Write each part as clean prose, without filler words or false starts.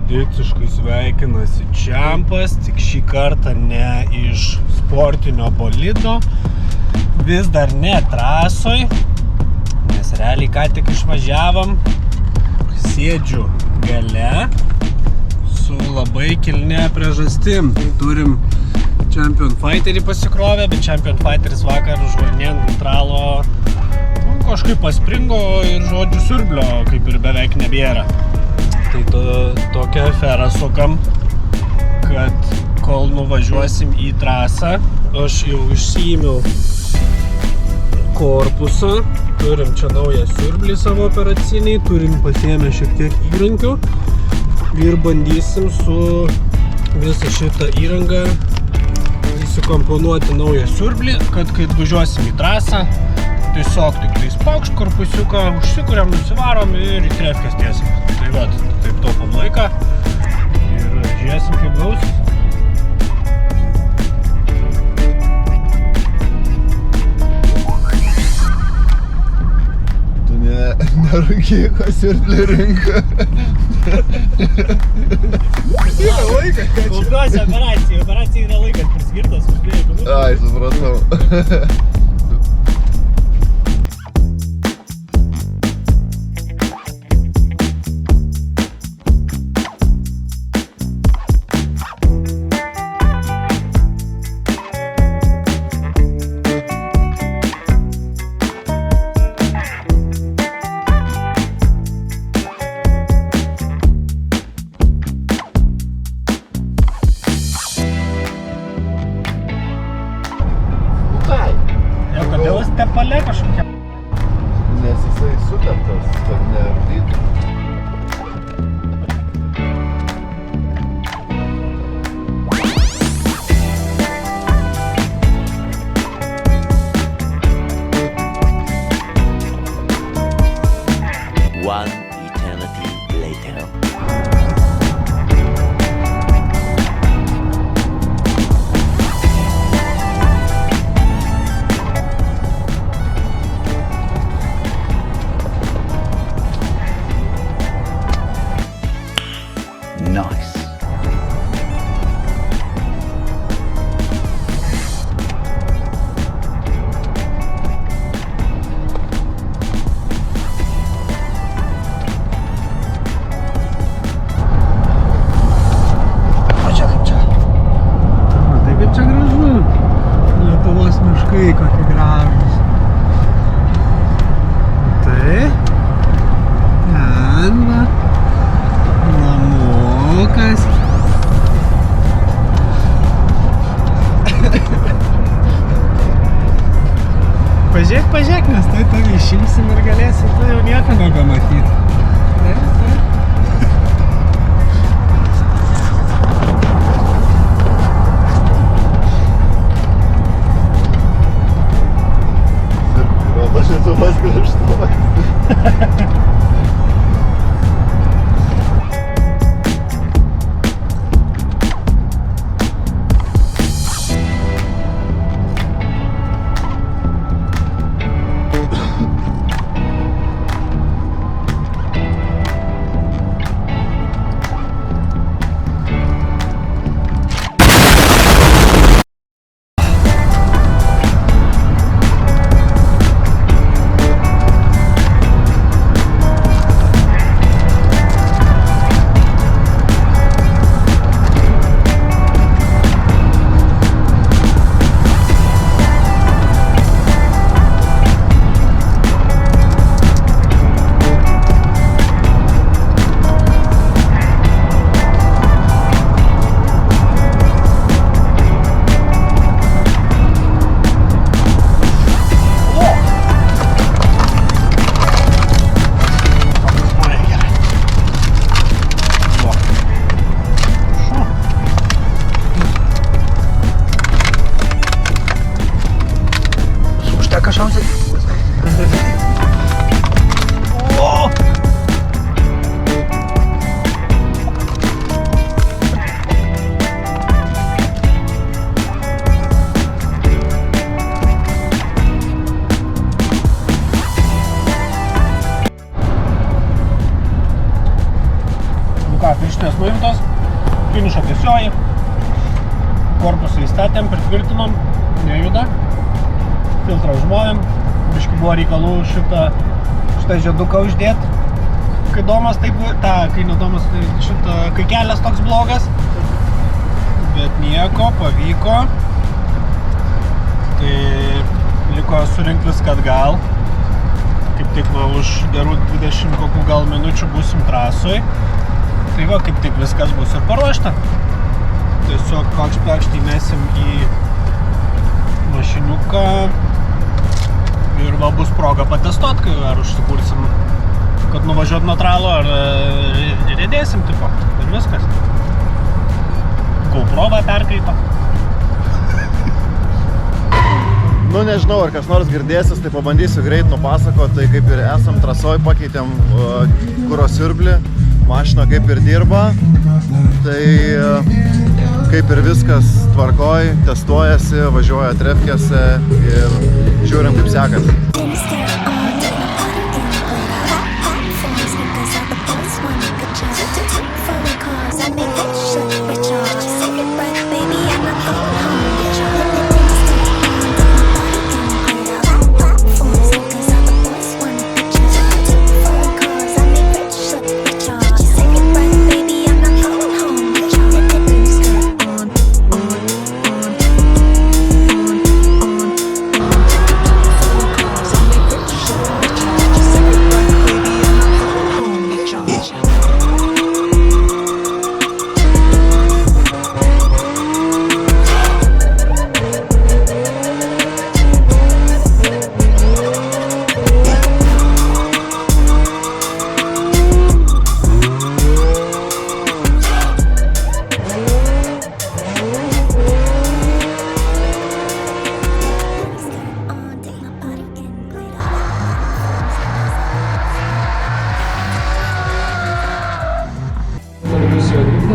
Tradiciškai sveikinasi Čempas, tik šį kartą ne iš sportinio bolido, vis dar ne trasoj, nes realiai ką tik išvažiavam, sėdžiu gale su labai kilnia priežastim. Turim Champion Fighterį pasikrovę, bet Champion Fighteris vakar užvarinėjant neutralo kažkaip paspringo ir žodžių siurblio kaip ir beveik nebėra. Tai tokią aferą sukam, kad kol nuvažiuosim į trasą, aš jau išsiėmiau korpusą, turim čia naują siurblį savo operaciniai, turim pasiėmę šiek tiek įrankių ir bandysim su visą šitą įrangą įsikomponuoti naują siurblį, kad kai važiuosim į trasą, tiesiog tik tai spaukšt korpusiuką, užsikuriam, nusivarom ir į trefkės tiesim. Tai vat, taip taupam laiką ir žiūrėsim kaip gaus. Tu nerūkyk, o siurblį rinka. Yra laikas, kad čia. Kokiuose operacijai yra laikas priskirtas už 2 minučių. Ai, supratau. Kodėl jis tepale kažkokia? Nes jisai suteptas, kad neardytų. One eternity later. Nice. Matai kaip čia gražu. Lietuvos miškai kokie gražus. Tai ten va namukas. Pažiūrėk, nes tai tave išimsim ir galėsi tu jau nieko nebematyti. Aš esu paskraštuojas. lūsnės nuimtos, finišo tiesioji, korpusą įstatėm, pritvirtinom, nejuda, filtrą užmovėm, biškį buvo reikalų šitą žieduką uždėti, kai domas taip, kai nedomas, kai kelias toks blogas, bet nieko, pavyko, tai liko surinkti viską atgal, kaip tik va, už gerų 20 kokių gal minučių būsim trasoj, tai va, kaip tik viskas bus ir paruošta. Tiesiog pakšt įmesim į mašiniuką ir va bus proga patestuot, kai ar užsikursim, kad nuvažiuot nuo tralo, ar rėdėsim tipo ir viskas. GoPro va perkaito. Nu, nežinau, ar kas nors girdėsis, tai pabandysiu greit nupasakoti, tai kaip ir esam trasoj, pakeitėm kuro siurblį, mašina kaip ir dirba, tai kaip ir viskas tvarkoj, testuojasi, važiuoja trefkėse ir žiūrim, kaip sekasi.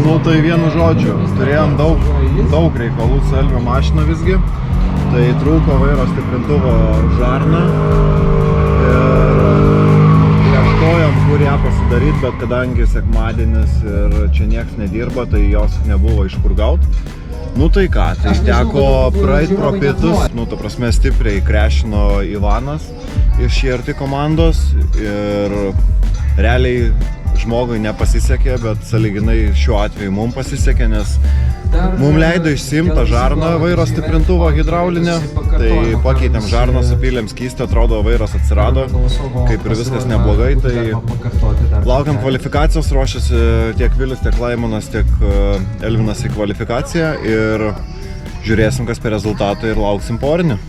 Nu, tai vienu žodžiu, turėjom daug reikalų su Elvio mašina visgi, tai trūko vairo stiprintuvo žarną ir ieškojom, kur ją pasidaryt, bet kadangi sekmadienis ir čia nieks nedirba, tai jos nebuvo iš kur gaut. Nu tai ką, tai teko praeit pro pietus, nu ta prasme stipriai krešino Ivanas iš JRT komandos ir realiai žmogui nepasisekė, bet sąlyginai šiuo atveju mums pasisekė, nes mums leido išsiimti tą žarną vairo stiprintuvo hidraulinę, tai pakeitėm žarną, supylėm skystį, atrodo vairas atsirado, kaip ir viskas neblogai, tai laukiam kvalifikacijos, ruošiasi tiek Vilius, tiek Laimonas, tiek Elvinas į kvalifikaciją ir žiūrėsim, kas per rezultatą ir lauksim porinį.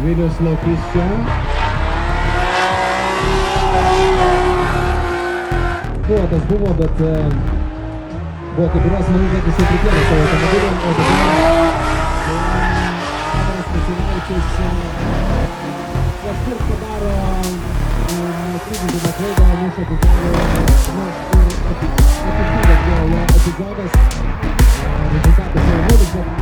Vilius laukys čia. Buvo, bet buvo kaip kurios manų, kad jisai prikėlė savo automobilį, o dabar Specialaičius kažkur padaro neatlygintiną klaidą, mušą atidaro, apibūdas buvo jo epizodas, rezultatas yra 0, bet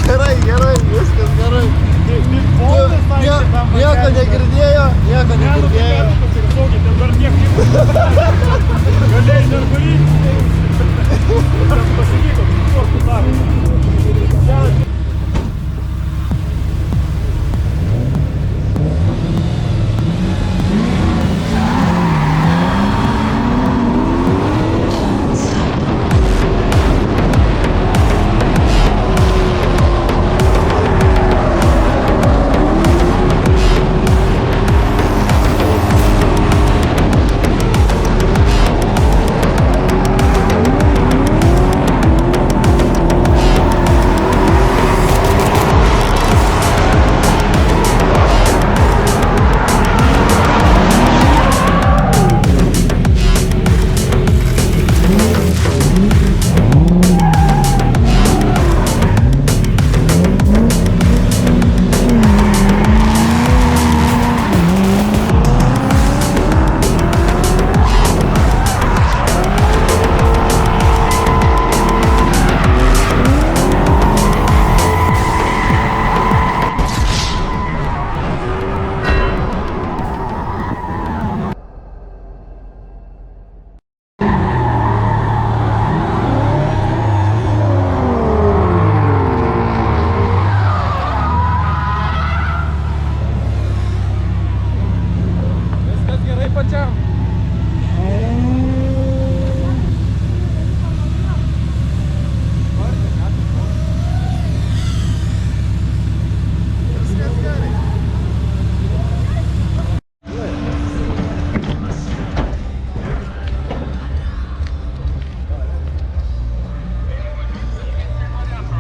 Gerai, viskas gerai. Nieko negirdėjo.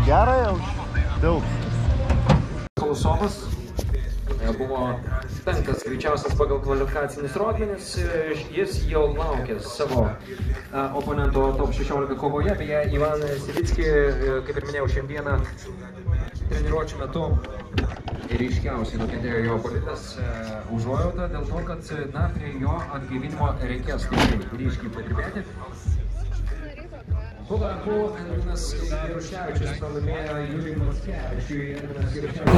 Gerai jau, daug. Kolosovas buvo 5. greičiausias pagal kvalifikacinius rodmenis, jis jau laukė savo oponento top 16 kovoje, beje, Ivan Sivicki, kaip ir minėjau, šiandieną treniruočių metu ryškiausiai nukentėjo jo bolidas, užuojauta dėl to, kad prie jo atgaivinimo reikės tikrai ryškiai padirbėti. Tuo tarpu Edvinas Jaruševičius pralaimėjo Jurijui Mackevičiui. Edvinas Jaruševičius.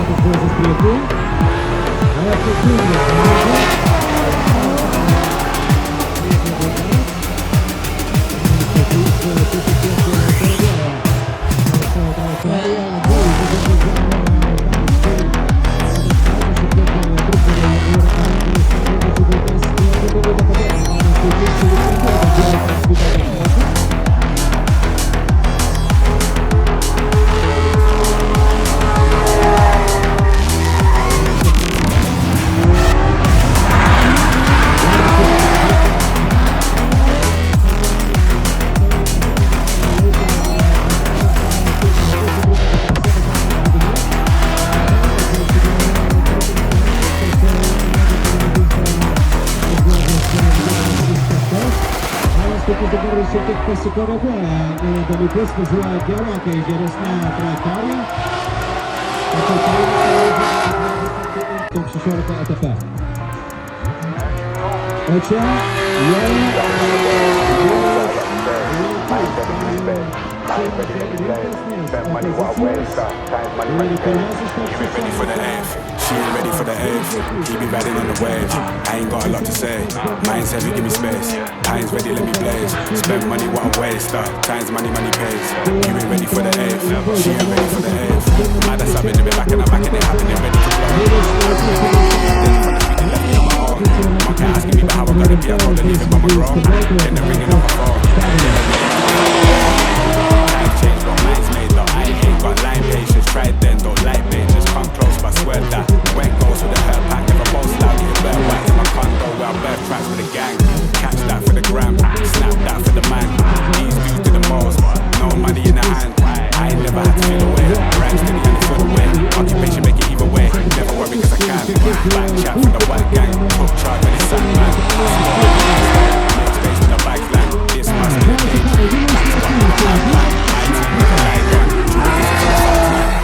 Dabar šiek tiek pasikoreguoja dalykus, važiuoja gerokai geresnė trajektorija. Top 16 etape. O čia She ain't ready for the eighth. Keep me riding on the wave. I ain't got a lot to say. Mine's heavy, give me space. Time's ready, let me blaze. Spend money, what a waste. Time's money, money pays. You ain't ready for the eighth. She ain't ready for the eighth. Mad as I've been back and I'm back and they happening ready to blow. Left me on my own. Mom can't asking me about how I gotta be. I told her leave it by my grown. Then they're ringing on my phone. Time's changed, but mine's made though. I ain't got line patience. Tried then, don't like pain. Just come close, but swear that. When goes with the hurt pack, never boast out. Get bare white in my condo where I bear tracks for the gang. Catch that for the gram, snap that for the man. These dudes do the most, no money in the hand. I ain't never had to feel away. Rhyme steady and it's for the way. Occupation make it either way. Never worry cause I can. Back chat for the white gang. Hook charge when it's sad man. Make space with the bike land. This must be a cage. I ain't with the light gun.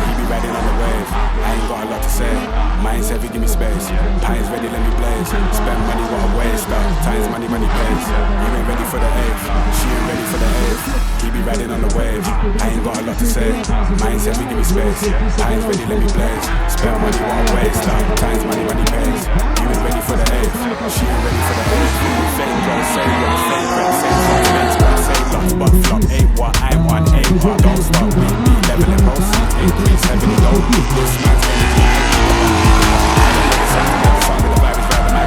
He be riding on the wave. I ain't got a lot to say. Mine's heavy, give me space. pace. Pines ready, let me blaze. Spend money, what a waste. Times money, money pays. You ain't ready for the eighth. She ain't ready for the eighth. He be riding on the wave. I ain't got a lot to say. Mindset, we give me space. Pines ready, let me blaze. Spend money, what a waste. Times money, money pays. You ain't ready for the eighth. She ain't ready for the eighth. Fake girl, same girl, fake friend, same song, same squad, same lot. But flop, ain't what I want, ain't what. Don't stop, we be leveling proceeds. Increase heavily, don't beat this man's energy.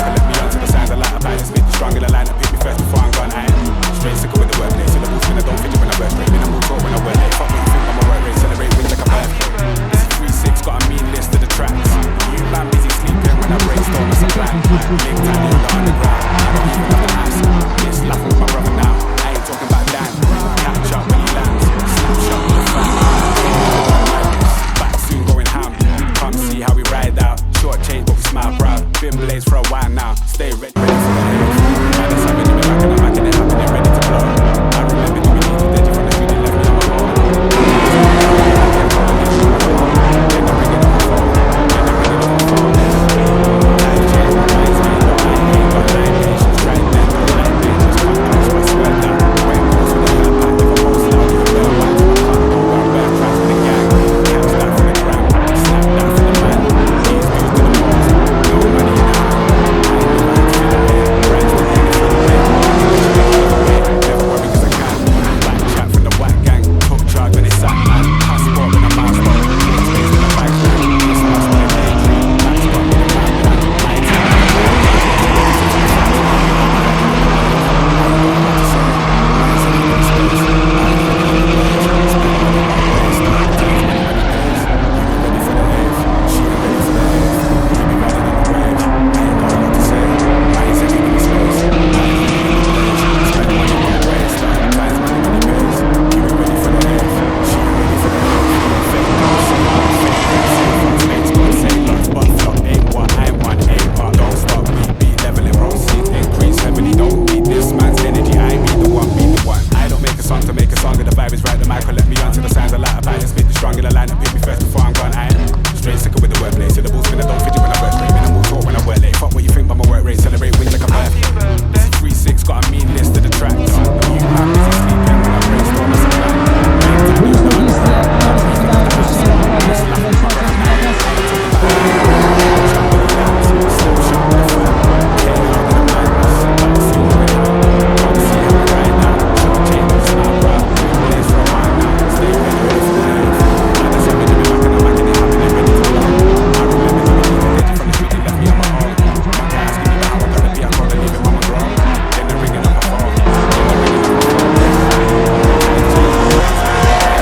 Let me onto the sound of light. I spit strong in the line. Pick me first before I'm gone. I ain't straight sick with the work. They see the boots when I don't fit it when I burst. Straight in the mood talk when I wear late. Fuck what you think I'm a work rate. Celebrate wins like a birthday. This is 3-6, got a mean list of the tracks. You man busy sleeping when I brainstorm as a plan. Big time in the underground. I don't even have an ass. This laughing with my brother now. I ain't talking about Dan. Catch up when he lands. Snapshot with the fan. Back soon going ham. Come see how we ride out. Short change but we smile proud. Been blazed for a while now. Stay ready for the hate. And it's having to be back and I'm back and it happening ready to blow. I remember doing it to dead from the street and left me on my own. Then I bring it on my phone. Life changed my mind's made up. I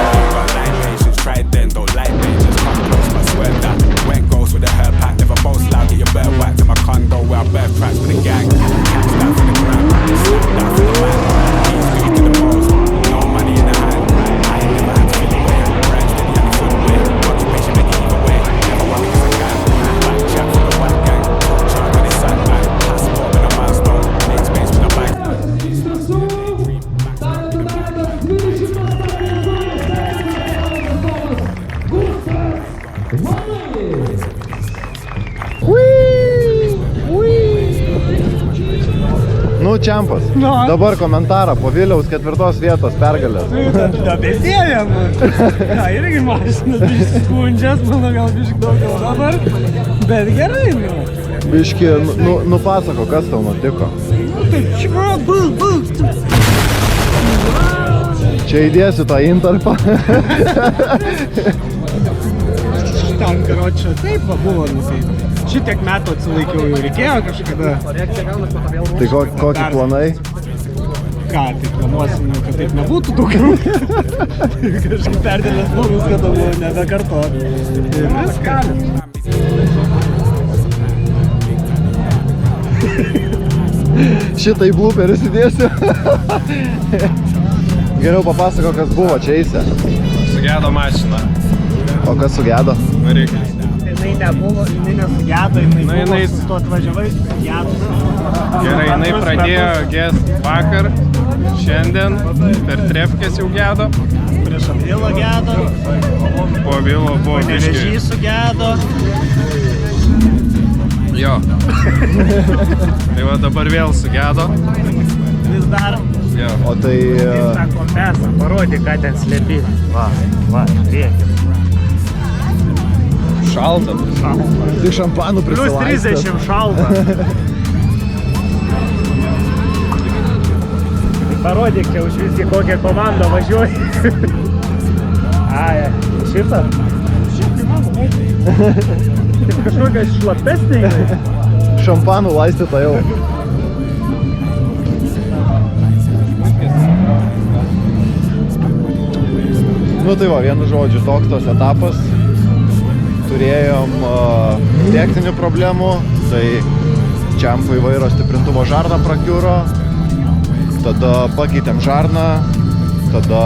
ain't got line patience. Right then, line patience. Come close, I swear that. When goes with the hell pack. If I post loud, you better watch my car. Don't wear bare tracks with the gang. Catch that for the gram. Snap that for the man. These dudes to the most. No money in the hand. Never worry cause I can. Black chat from the white gang. Talk charge when it's sat man. Passport when I'm out. Next days when I'm back man. It's lost when I'm daydream. Back spot when I'm out man. I ain't telling you. Nu, čempas. Dabar komentarą po Viliaus 4 vietos pergalės. Dabėdėjom. Ką, irgi mašinas skundžias, mano gal biški daugiau dabar. Bet gerai, nu. Biški, nupasako, kas tau nutiko. Taip, Čia įdėsiu tą intarpą. Ten, karočią, taip buvo, nu tai. Šitiek metų atsilaikiau, jau reikėjo kažkada. Tai kokie planai? Ką, tai planuosim, kad taip nebūtų daugiau. Kažkaip perdėlės planus, kad buvo nebekartot. Ir viską. Šitai blooperis įdėsiu. Geriau papasako, kas buvo čia eisė. Sugedo mašina. O kas sugedo? Variklis. Jinai nebuvo, jinai nesugedo, jinai buvo, su to atvažiavai, sugedo. Gerai, jinai pradėjo gest vakar, šiandien, per trepkės jau gedo. Prieš Avilo gedo. Po Avilo buvo biški. Nevežys sugedo. Jo. Tai va dabar vėl sugedo. Vis dar. Jo. O tai... tą kompensą, parodė, ką ten slepi. Va, priekis. Šalta. Tik šampanų Plus prisilaistęs. 30 šalta. Parodyk čia už visgi kokią komandą važiuoji. Ai, šitą? Taip kažkokias šlapesnė. Šampanų laistyta jau. Nu tai va, vienu žodžiu, toks tos etapas. Turėjom techninių problemų, tai čiampui vairo stiprintuvo žarną prakiuro, tada pakeitėm žarną, tada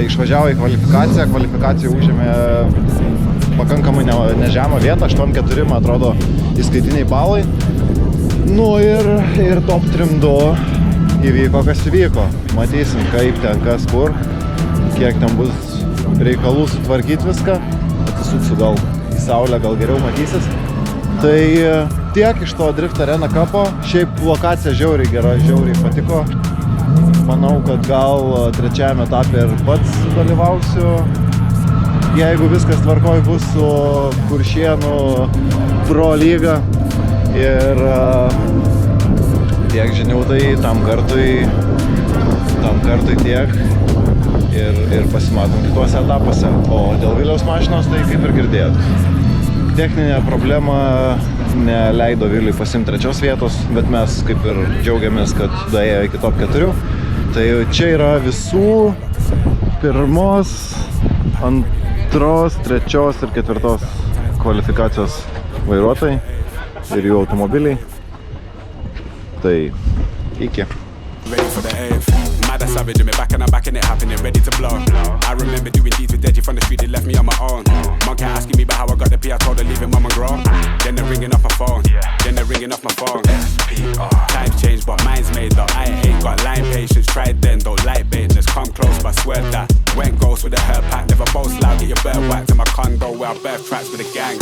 išvažiavo į kvalifikaciją, kvalifikacija užėmė pakankamai nežemą vietą, 8-4, man atrodo, įskaitiniai balai. Nu ir top 3-2 įvyko, kas įvyko. Matysim, kaip ten, kas kur, kiek ten bus reikalų sutvarkyti viską. Atsisuksiu gal į saulę, gal geriau matysis. Tai tiek iš to Drift Arena Cupo. Šiaip lokacija žiauriai gera, žiauriai patiko. Manau, kad gal trečiajame etape ir pats dalyvausiu. Jeigu viskas tvarkoj bus su Kuršėnų Pro lyga. Ir tiek žinių, tai tam kartui tiek. Ir pasimatom kituose etapuose. O dėl Viliaus mašinos, tai kaip ir girdėjot. Techninė problema neleido Viliui pasimti 3 vietos, bet mes kaip ir džiaugiamės, kad daėjo iki top 4. Tai čia yra visų 1, 2, 3 ir 4 kvalifikacijos vairuotojai ir jų automobiliai. Tai iki. Ready for the 8th. Mad as savage in me back and I'm back in it happening, ready to blow. I remember doing deeds with Deji from the street, they left me on my own. Mom kept asking me about how I got the P, I told her leave it mum and grow. Then they're ringing off my phone, Times change but mine's made up, I ain't got line patience, tried then, don't like bait, just come close but swear that. Went ghost with a hair pack, never boast loud, get your bird whacked in my condo where I birth tracks with a gang.